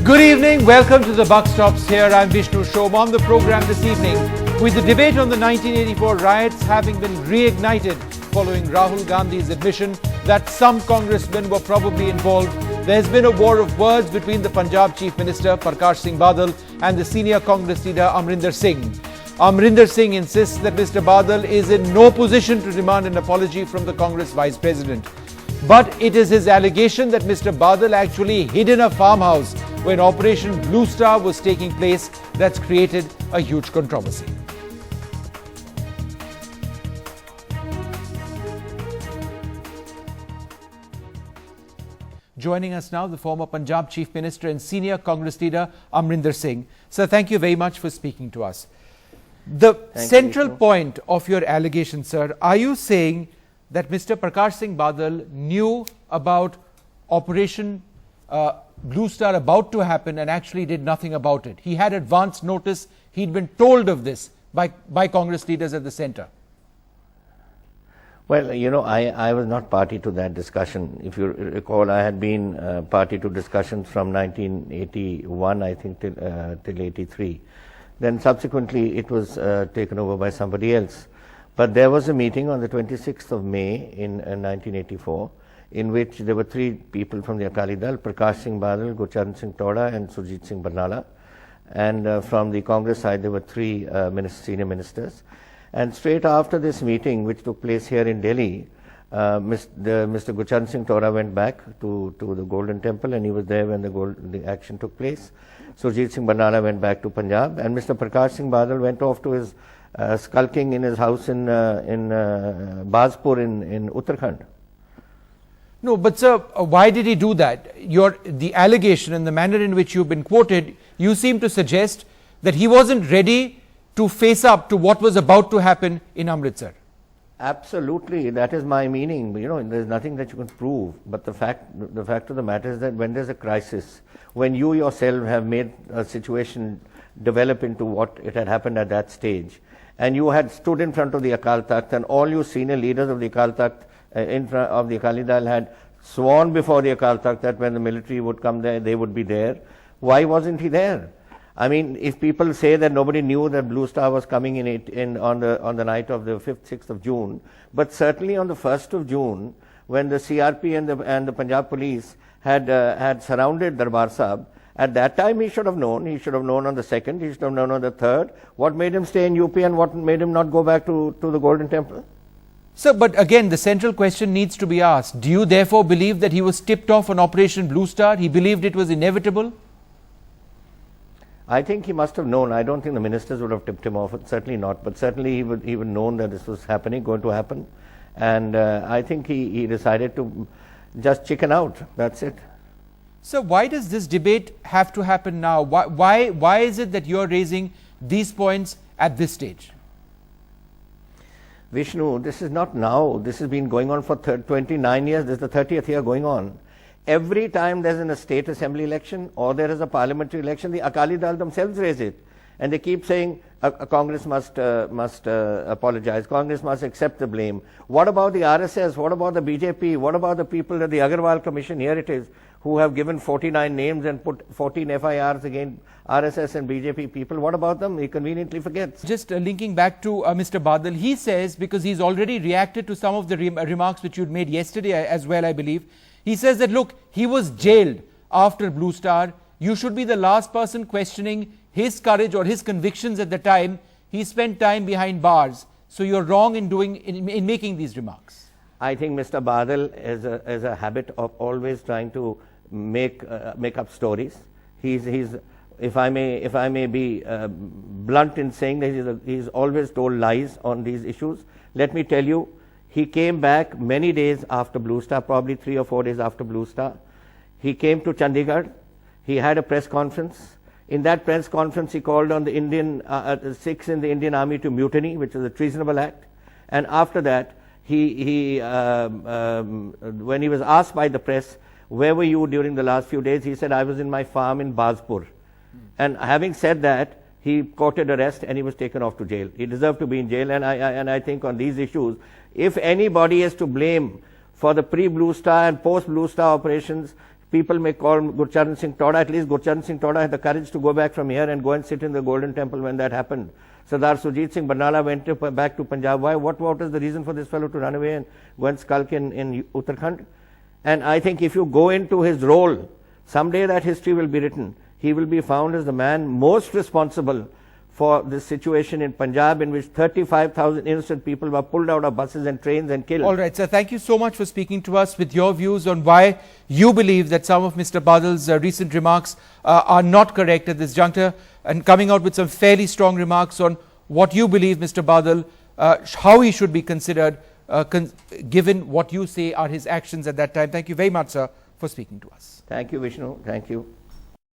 Good evening, welcome to the Buck Stops here. I'm Vishnu Shom. On the program this evening, with the debate on the 1984 riots having been reignited following Rahul Gandhi's admission that some congressmen were probably involved, there's been a war of words between the Punjab Chief Minister Parkash Singh Badal and the senior Congress leader Amarinder Singh. Amarinder Singh insists that Mr. Badal is in no position to demand an apology from the Congress Vice President. But it is his allegation that Mr. Badal actually hid in a farmhouse when Operation Blue Star was taking place that's created a huge controversy. Joining us now, the former Punjab Chief Minister and senior Congress leader Amarinder Singh. Sir, thank you very much for speaking to us. The central point of your allegation, sir, are you saying that Mr. Parkash Singh Badal knew about Operation Blue Star about to happen and actually did nothing about it? He had advance notice, he'd been told of this by Congress leaders at the centre. Well, you know, I was not party to that discussion. If you recall, I had been party to discussions from 1981, I think, till 83. Then subsequently it was taken over by somebody else. But there was a meeting on the 26th of May in 1984 in which there were three people from the Akali Dal, Parkash Singh Badal, Gurcharan Singh Toda and Surjit Singh Barnala. And from the Congress side there were three senior ministers. And straight after this meeting, which took place here in Delhi, Mr. Gurcharan Singh Toda went back to the Golden Temple, and he was there when the action took place. Surjit Singh Barnala went back to Punjab, and Mr. Parkash Singh Badal went off to his skulking in his house in Bazpur in Uttarakhand. No, but sir, why did he do that? The allegation and the manner in which you've been quoted, you seem to suggest that he wasn't ready to face up to what was about to happen in Amritsar. Absolutely, that is my meaning. You know, there's nothing that you can prove, but the fact of the matter is that when there's a crisis, when you yourself have made a situation develop into what it had happened at that stage, and you had stood in front of the Akal Takht, and all you senior leaders of the Akal Takht in front of the Akali Dal had sworn before the Akal Takht that when the military would come there, they would be there. Why wasn't he there? I mean, if people say that nobody knew that Blue Star was coming on the night of the 5th, 6th of June, but certainly on the 1st of June, when the CRP and the Punjab police had surrounded Darbar Sahib, at that time he should have known. He should have known on the 2nd, he should have known on the 3rd. What made him stay in UP and what made him not go back to the Golden Temple? Sir, but again, the central question needs to be asked. Do you therefore believe that he was tipped off on Operation Blue Star? He believed it was inevitable? I think he must have known. I don't think the ministers would have tipped him off. Certainly not. But certainly he would known that this was going to happen. And I think he decided to just chicken out. That's it. So why does this debate have to happen now? Why is it that you're raising these points at this stage? Vishnu, this is not now. This has been going on for 29 years. This is the 30th year going on. Every time there's a state assembly election or there is a parliamentary election, the Akali Dal themselves raise it. And they keep saying Congress must apologize, Congress must accept the blame. What about the RSS? What about the BJP? What about the people at the Agarwal Commission, here it is, who have given 49 names and put 14 FIRs against RSS and BJP people? What about them? He conveniently forgets. Just linking back to Mr. Badal, he says, because he's already reacted to some of the remarks which you'd made yesterday as well, I believe. He says that, look, he was jailed after Blue Star. You should be the last person questioning his courage or his convictions at the time. He spent time behind bars. So you're wrong in making these remarks. I think Mr. Badal has a habit of always trying to make up stories. If I may be blunt in saying that he's always told lies on these issues. Let me tell you, he came back many days after Blue Star, probably 3 or 4 days after Blue Star. He came to Chandigarh. He had a press conference. In that press conference, he called on the Sikhs in the Indian Army to mutiny, which is a treasonable act. And after that, when he was asked by the press, where were you during the last few days? He said, I was in my farm in Bazpur. And having said that, he courted arrest and he was taken off to jail. He deserved to be in jail. And I think on these issues, if anybody is to blame for the pre-Blue Star and post-Blue Star operations, People may call Gurcharan Singh Toda. At least Gurcharan Singh Toda had the courage to go back from here and go and sit in the Golden Temple when that happened. Sardar Sujit Singh Barnala went back to Punjab. Why? What was the reason for this fellow to run away and go and skulk in Uttarakhand? And I think if you go into his role, someday that history will be written. He will be found as the man most responsible for this situation in Punjab, in which 35,000 innocent people were pulled out of buses and trains and killed. All right, sir. Thank you so much for speaking to us with your views on why you believe that some of Mr. Badal's recent remarks are not correct at this juncture, and coming out with some fairly strong remarks on what you believe Mr. Badal, how he should be considered, given what you say are his actions at that time. Thank you very much, sir, for speaking to us. Thank you, Vishnu. Thank you.